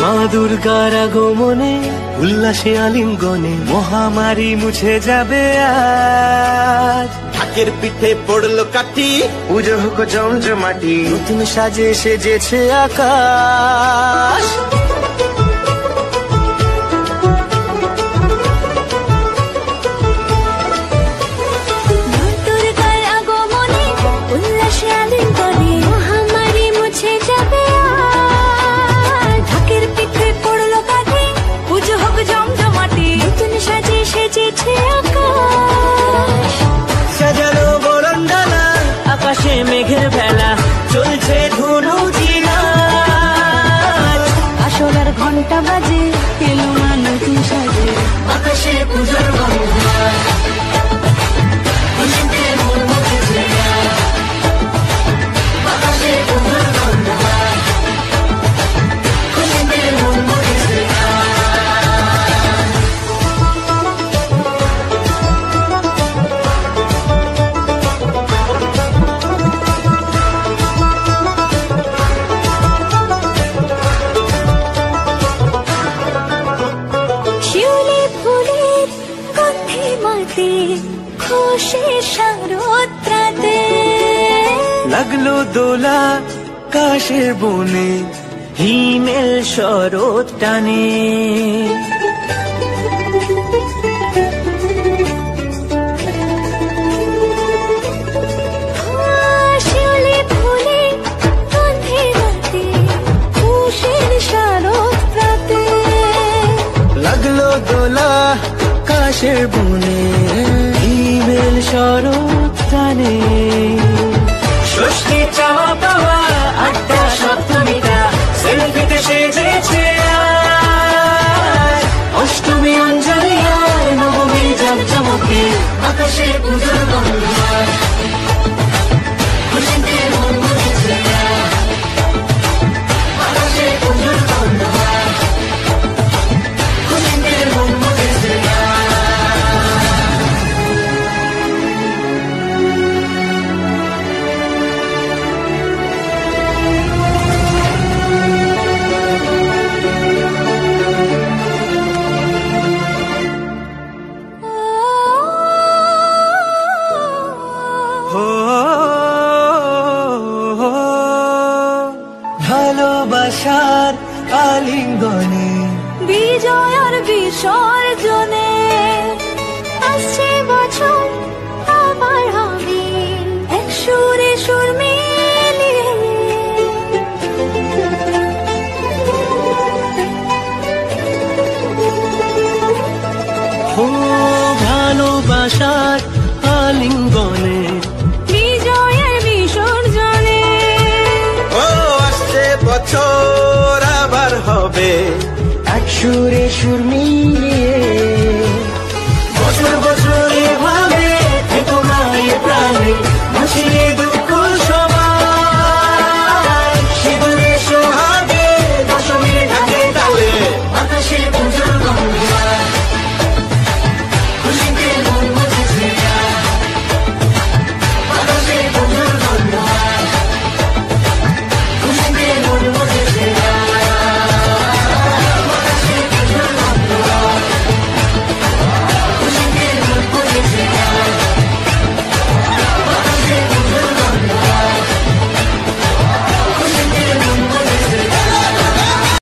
মা দুর্গার আগমনে উল্লাসে আলিঙ্গনে মহামারী মুছে যাবে আজ। ঢাকের পিঠে পড়লো কাঠি, পুজো হোক জমজমাটি, নতুন সাজে সেজেছে আকাশ। সাজানো বরণডালা, আকাশে মেঘের ভেলা, চলছে ধুনু জিনা। আসলার ঘন্টা বাজে, এলো মা নতুন সাজে, আকাশে পুজোর গন্ধ, খুশিতে মন মুখেছে আকাশে পুজোর গন্ধ, খুশিতে মন মুখেছে। খুশির শারদরাতে লাগলো দোলা কাশের বনে, হিমেল শরৎ টানে। শিউলি ফুলে গন্ধে রাতে, খুশির শারদরাতে লাগলো দোলা কাশের বনে, হিমেল শরৎ টানে। ষষ্ঠী চাওয়া পাওয়া আড্ডা সপ্তমীটা, সেলফিতে সেজেছে আজ। অষ্টমী অঞ্জলি আর নবমী জাঁকজমকে, আকাশে পুজোর গন্ধ, খুশিতে মন মুখেছে আকাশে পুজোর গন্ধ, খুশিতে মন মুখেছে। ভালোবাসার আলিঙ্গনে, বিজয় আর বিসর্জনে আসছে বছর আবার হবে, এক সুরে সুর মিলিয়ে ও ভালোবাসার আলিঙ্গনে, বিজয় আর বিসর্জনে ও আসছে বছর আবার হবে, এক সুরে সুর মিলিয়ে